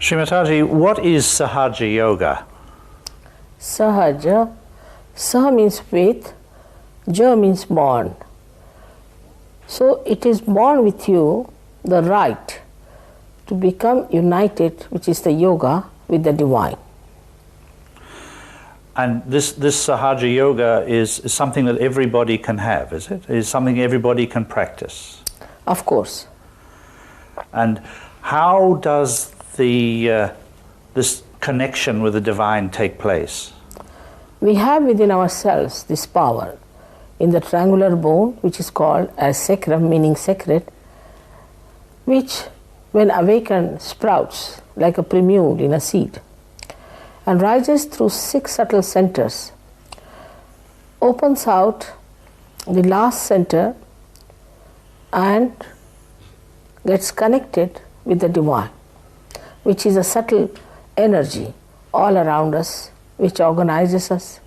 Srimataji, what is Sahaja Yoga? Sahaja, Saha means with, Ja means born. So it is born with you the right to become united, which is the yoga, with the divine. And this Sahaja Yoga is something that everybody can have, is it? Is something everybody can practice? Of course. And how does this connection with the divine take place? We have within ourselves this power in the triangular bone, which is called as sacrum, meaning sacred, which when awakened sprouts like a primule in a seed and rises through 6 subtle centers, opens out the last center and gets connected with the divine, which is a subtle energy all around us, which organizes us,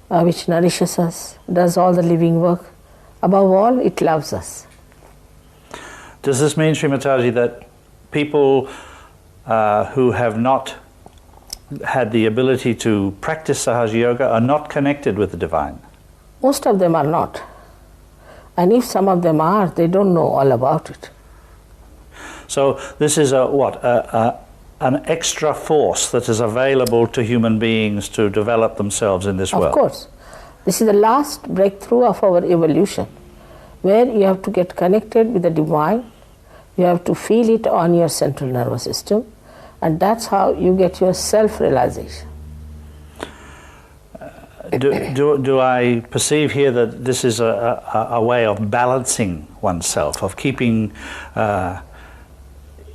which nourishes us, does all the living work. Above all, it loves us. Does this mean, Srimataji, that people who have not had the ability to practice Sahaja Yoga are not connected with the divine? Most of them are not. And if some of them are, they don't know all about it. So this is an extra force that is available to human beings to develop themselves in this world. Of course. This is the last breakthrough of our evolution, where you have to get connected with the divine, you have to feel it on your central nervous system, and that's how you get your self-realization. Do I perceive here that this is a way of balancing oneself, of keeping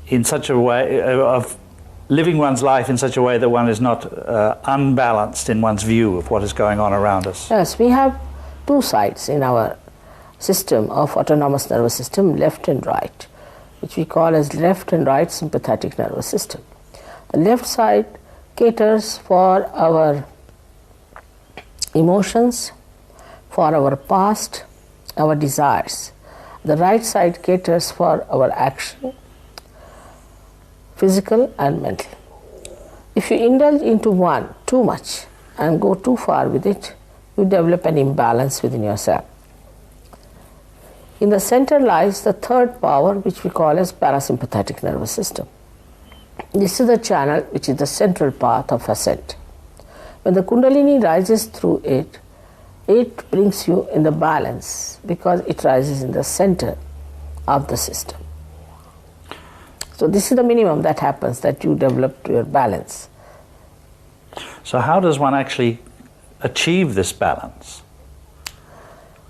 in such a way, of living one's life in such a way that one is not unbalanced in one's view of what is going on around us? Yes, we have 2 sides in our system of autonomous nervous system, left and right, which we call as left and right sympathetic nervous system. The left side caters for our emotions, for our past, our desires. The right side caters for our action, physical and mental. If you indulge into one too much and go too far with it, you develop an imbalance within yourself. In the center lies the third power, which we call as parasympathetic nervous system. This is the channel which is the central path of ascent. When the Kundalini rises through it, it brings you in the balance because it rises in the center of the system. So this is the minimum that happens, that you develop your balance. So how does one actually achieve this balance?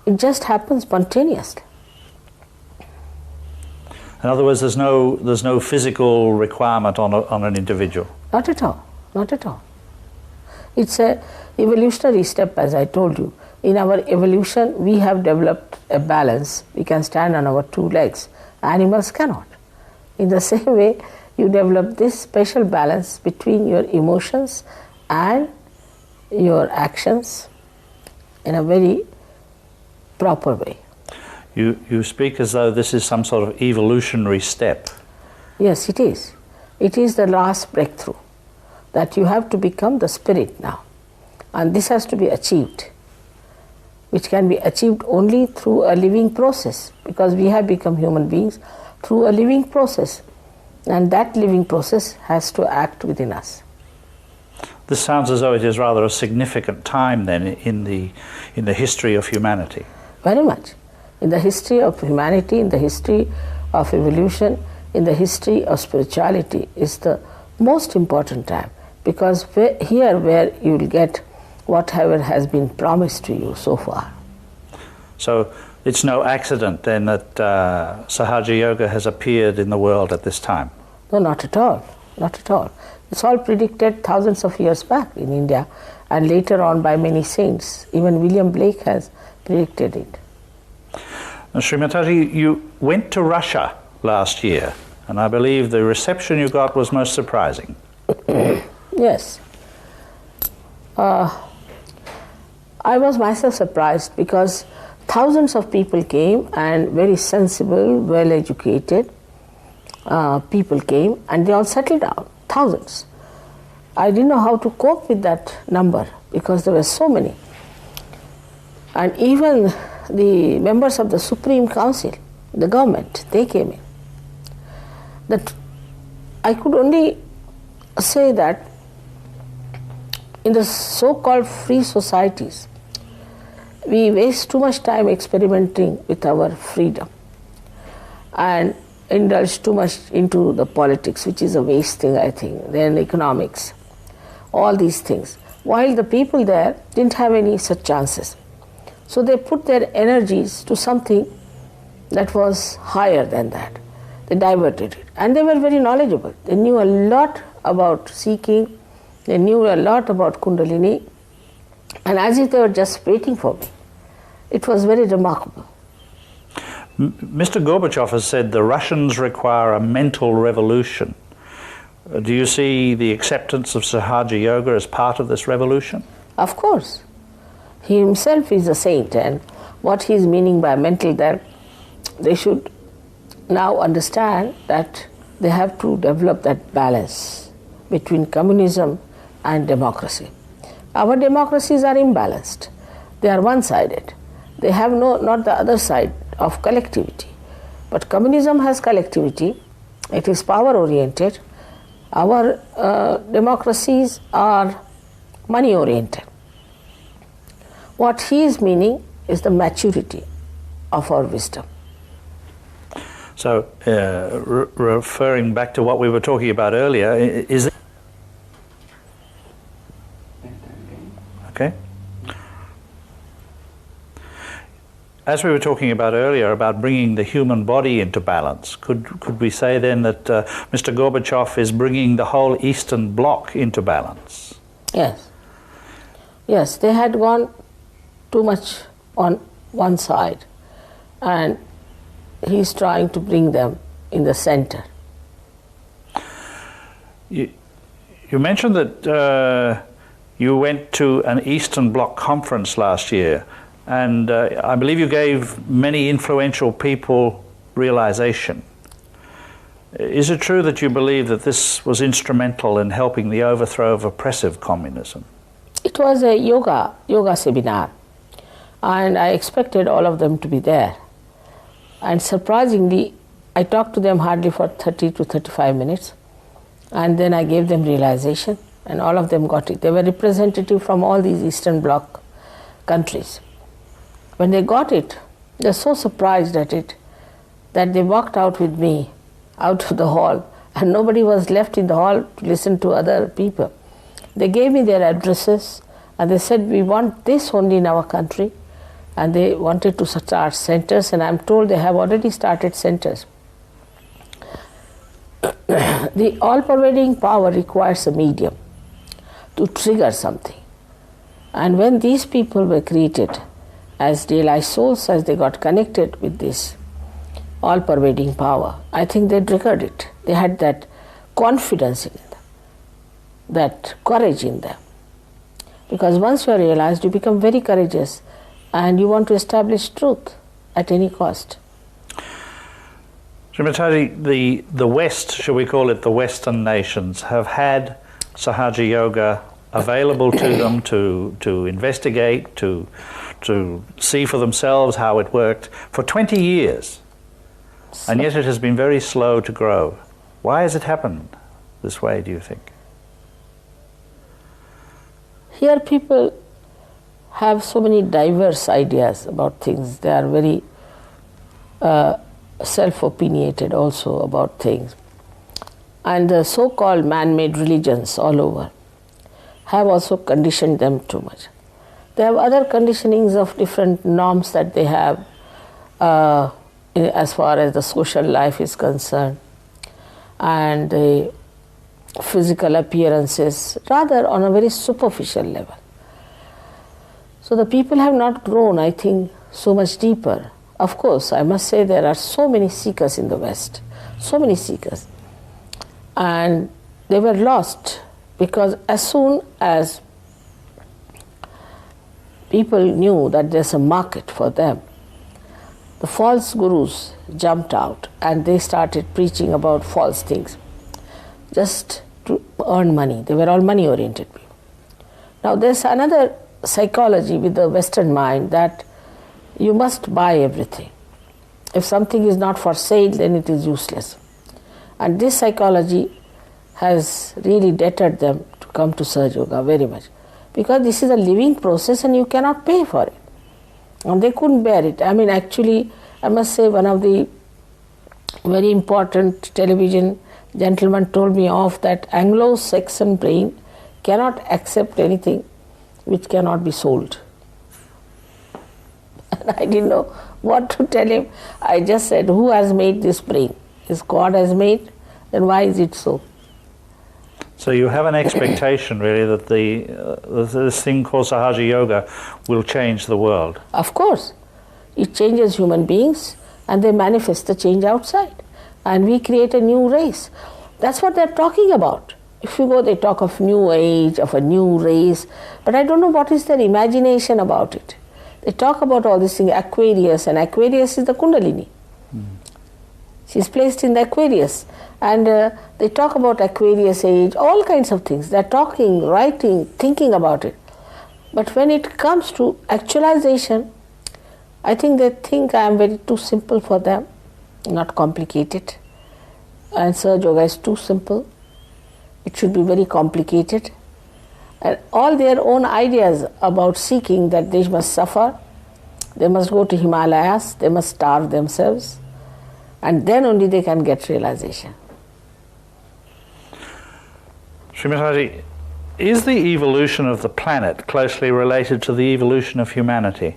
It just happens spontaneously. In other words, there's no physical requirement on an individual? Not at all, not at all. It's a evolutionary step, as I told you. In our evolution, we have developed a balance. We can stand on our 2 legs. Animals cannot. In the same way, you develop this special balance between your emotions and your actions in a very proper way. You speak as though this is some sort of evolutionary step. Yes, it is. It is the last breakthrough, that you have to become the spirit now. And this has to be achieved, which can be achieved only through a living process, because we have become human beings through a living process, and that living process has to act within us. This sounds as though it is rather a significant time then in the history of humanity. Very much. In the history of humanity, in the history of evolution, in the history of spirituality is the most important time, because here where you will get whatever has been promised to you so far. So it's no accident then that Sahaja Yoga has appeared in the world at this time? No, not at all, not at all. It's all predicted thousands of years back in India, and later on by many saints. Even William Blake has predicted it. Now, Srimataji, you went to Russia last year, and I believe the reception you got was most surprising. Yes. I was myself surprised because thousands of people came, and very sensible, well educated, people came and they all settled down, thousands. I didn't know how to cope with that number because there were so many. And even the members of the Supreme Council, the government, they came in. That I could only say that in the so-called free societies, we waste too much time experimenting with our freedom and indulge too much into the politics, which is a waste thing, I think, then economics, all these things. While the people there didn't have any such chances. So they put their energies to something that was higher than that. They diverted it. And they were very knowledgeable. They knew a lot about seeking, they knew a lot about Kundalini, and as if they were just waiting for me. It was very remarkable. Mr. Gorbachev has said the Russians require a mental revolution. Do you see the acceptance of Sahaja Yoga as part of this revolution? Of course. He himself is a saint, and what he is meaning by mental, that they should now understand that they have to develop that balance between communism and democracy. Our democracies are imbalanced. They are one-sided. They have not the other side of collectivity. But communism has collectivity. It is power-oriented. Our democracies are money-oriented. What he is meaning is the maturity of our wisdom. So, referring back to what we were talking about earlier, is it okay? As we were talking about earlier about bringing the human body into balance, could we say then that Mr. Gorbachev is bringing the whole Eastern Bloc into balance? Yes. Yes, they had gone too much on one side, and he's trying to bring them in the center. You mentioned that you went to an Eastern Bloc conference last year, and I believe you gave many influential people realization. Is it true that you believe that this was instrumental in helping the overthrow of oppressive communism? It was a yoga seminar, and I expected all of them to be there. And surprisingly, I talked to them hardly for 30 to 35 minutes, and then I gave them realization, and all of them got it. They were representative from all these Eastern Bloc countries. When they got it, they were so surprised at it that they walked out with me out of the hall, and nobody was left in the hall to listen to other people. They gave me their addresses, and they said, we want this only in our country. And they wanted to start centers, and I'm told they have already started centers. The all-pervading power requires a medium to trigger something. And when these people were created as realized souls, as they got connected with this all-pervading power, I think they triggered it. They had that confidence in them, that courage in them. Because once you are realized, you become very courageous, and you want to establish truth at any cost. Srimataji, the West, shall we call it the Western nations, have had Sahaja Yoga available to them to investigate, to see for themselves how it worked for 20 years. And yet it has been very slow to grow. Why has it happened this way, do you think? Here people have so many diverse ideas about things. They are very self-opinionated also about things. And the so-called man-made religions all over have also conditioned them too much. They have other conditionings of different norms that they have as far as the social life is concerned, and the physical appearances, rather on a very superficial level. So the people have not grown, I think, so much deeper. Of course, I must say there are so many seekers in the West, so many seekers. And they were lost because as soon as people knew that there's a market for them, the false gurus jumped out and they started preaching about false things just to earn money. They were all money-oriented people. Now there's another psychology with the Western mind that you must buy everything. If something is not for sale, then it is useless. And this psychology has really deterred them to come to Sahaja Yoga very much, because this is a living process and you cannot pay for it. And they couldn't bear it. I mean, actually, I must say one of the very important television gentlemen told me off that Anglo-Saxon brain cannot accept anything which cannot be sold. And I didn't know what to tell him. I just said, who has made this brain? If God has made, then why is it so? So you have an expectation, really, that this thing called Sahaja Yoga will change the world. Of course. It changes human beings and they manifest the change outside. And we create a new race. That's what they're talking about. If you go, they talk of new age, of a new race. But I don't know what is their imagination about it. They talk about all these things, Aquarius, and Aquarius is the Kundalini. She's placed in the Aquarius. And they talk about Aquarius age, all kinds of things. They're talking, writing, thinking about it. But when it comes to actualization, I think they think I am very too simple for them, not complicated. And Sahaja Yoga is too simple. It should be very complicated. And all their own ideas about seeking, that they must suffer, they must go to Himalayas, they must starve themselves, and then only they can get realization. Srimataji, is the evolution of the planet closely related to the evolution of humanity?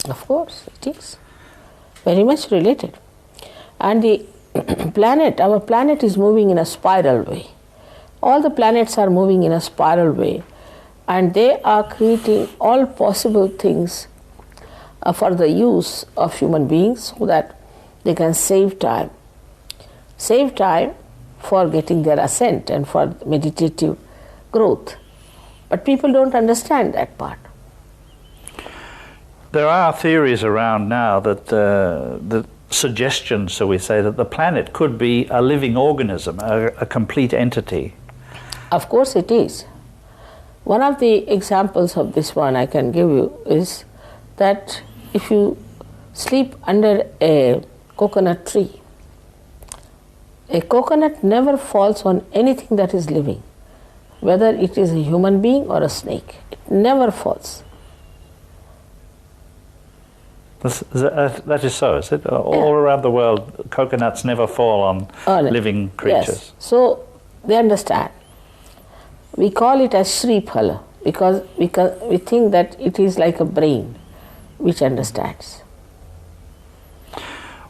Of course, it is. Very much related. And the planet, our planet is moving in a spiral way. All the planets are moving in a spiral way, and they are creating all possible things for the use of human beings so that they can save time. Save time for getting their ascent and for meditative growth. But people don't understand that part. There are theories around now that the suggestions, so we say, that the planet could be a living organism, a complete entity. Of course it is. One of the examples of this one I can give you is that if you sleep under a coconut tree, a coconut never falls on anything that is living, whether it is a human being or a snake. It never falls. That is so, is it? All around the world, coconuts never fall on living creatures. Yes. So they understand. We call it as Shri Phala because we think that it is like a brain which understands.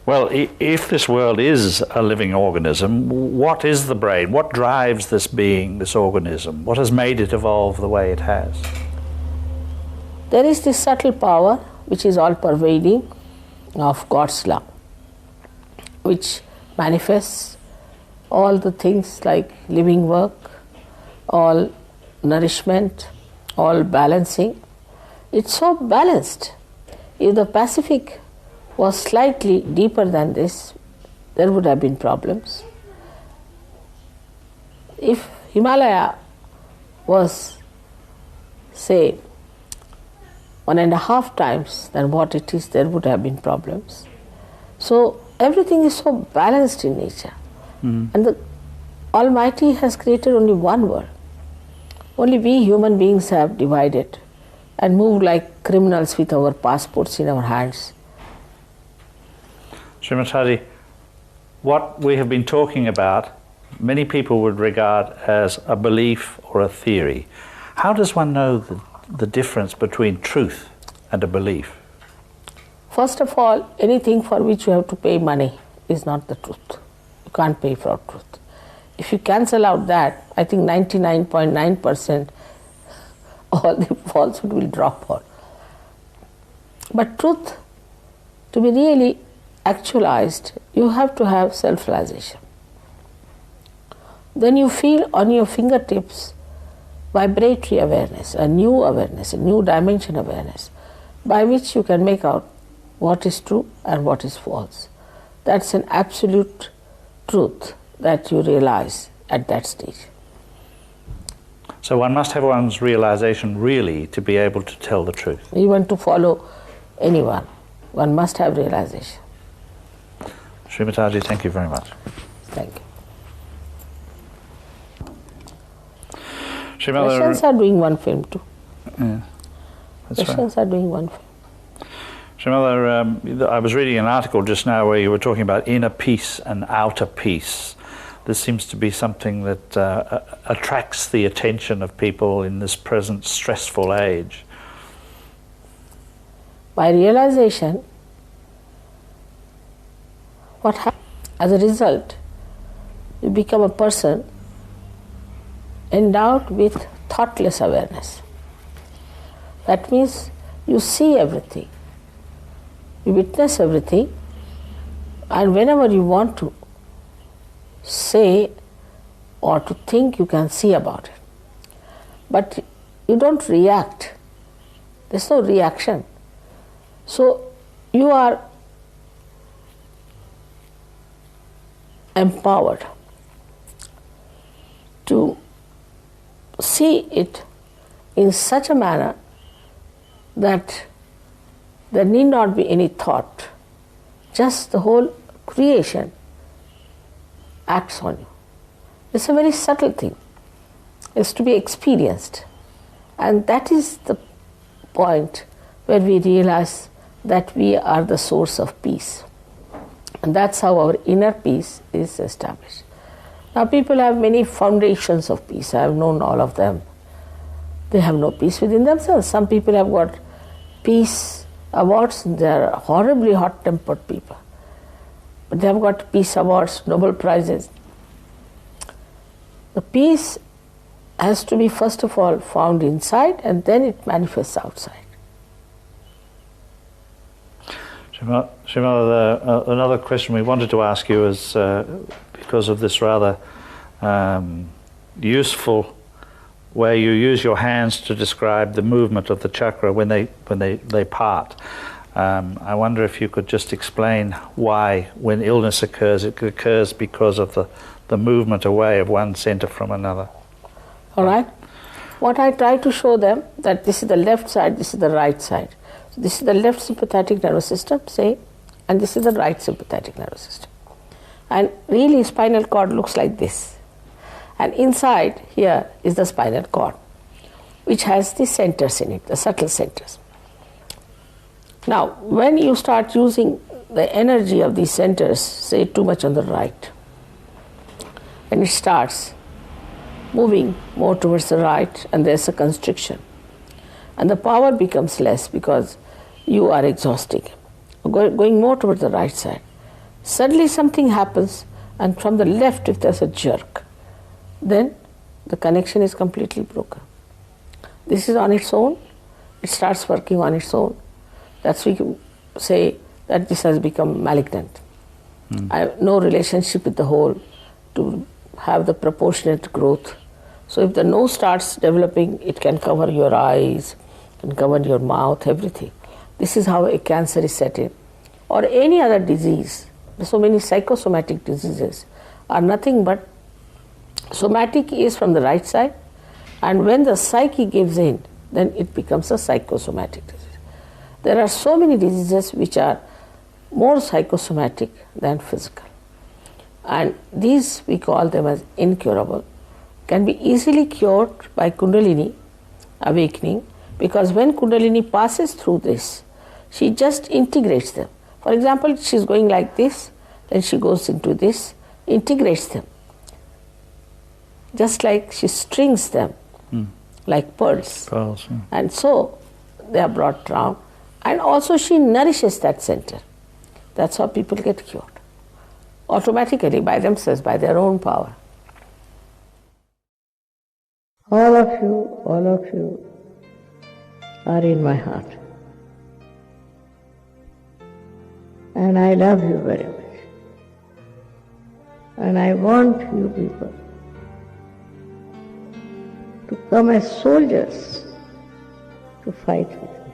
Well, if this world is a living organism, what is the brain? What drives this being, this organism? What has made it evolve the way it has? There is this subtle power which is all pervading of God's love, which manifests all the things like living work, all nourishment, all balancing. It's so balanced. If the Pacific was slightly deeper than this, there would have been problems. If Himalaya was, say, 1.5 times than what it is, there would have been problems. So everything is so balanced in nature. And the Almighty has created only one world. Only we human beings have divided and moved like criminals with our passports in our hands. Srimataji, what we have been talking about, many people would regard as a belief or a theory. How does one know the difference between truth and a belief? First of all, anything for which you have to pay money is not the truth. You can't pay for truth. If you cancel out that, I think 99.9% all the falsehood will drop out. But truth, to be really actualized, you have to have self-realization. Then you feel on your fingertips vibratory awareness, a new dimension awareness, by which you can make out what is true and what is false. That's an absolute truth that you realize at that stage. So one must have one's realization really to be able to tell the truth. Even to follow anyone, one must have realization. Srimataji, thank you very much. Thank you. Srimala, Russians are doing one film too. Yeah, that's Russians are doing one film. Srimala, I was reading an article just now where you were talking about inner peace and outer peace. This seems to be something that attracts the attention of people in this present stressful age. By realization, what happens? As a result, you become a person endowed with thoughtless awareness. That means you see everything, you witness everything, and whenever you want to say or to think, you can see about it. But you don't react. There's no reaction. So you are empowered to see it in such a manner that there need not be any thought. Just the whole creation acts on you. It's a very subtle thing. It's to be experienced. And that is the point where we realize that we are the source of peace. And that's how our inner peace is established. Now people have many foundations of peace. I have known all of them. They have no peace within themselves. Some people have got peace awards, and they are horribly hot-tempered people. But they have got peace awards, Nobel Prizes. The peace has to be first of all found inside, and then it manifests outside. Srimala, another question we wanted to ask you is, because of this rather useful way you use your hands to describe the movement of the chakra when they part. I wonder if you could just explain why, when illness occurs, it occurs because of the movement away of one center from another. All right. What I try to show them, that this is the left side, this is the right side. So this is the left sympathetic nervous system, say, and this is the right sympathetic nervous system. And really spinal cord looks like this. And inside here is the spinal cord, which has the centers in it, the subtle centers. Now, when you start using the energy of these centers, say too much on the right, and it starts moving more towards the right, and there's a constriction. And the power becomes less because you are exhausting. Going more towards the right side. Suddenly something happens, and from the left, if there's a jerk, then the connection is completely broken. This is on its own. It starts working on its own. That's why we say that this has become malignant. I have no relationship with the whole to have the proportionate growth. So if the nose starts developing, it can cover your eyes, can cover your mouth, everything. This is how a cancer is set in. Or any other disease. So many psychosomatic diseases are nothing but somatic is from the right side, and when the psyche gives in, then it becomes a psychosomatic disease. There are so many diseases which are more psychosomatic than physical. And these we call them as incurable. Can be easily cured by Kundalini awakening, because when Kundalini passes through this, she just integrates them. For example, she's going like this, then she goes into this, integrates them. Just like she strings them, like pearls. And so they are brought down. And also she nourishes that center. That's how people get cured. Automatically, by themselves, by their own power. All of you are in my heart. And I love you very much. And I want you people to come as soldiers to fight with me.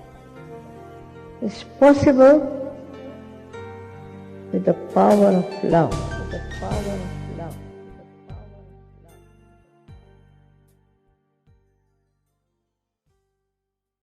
It's possible with the power of love, with the power of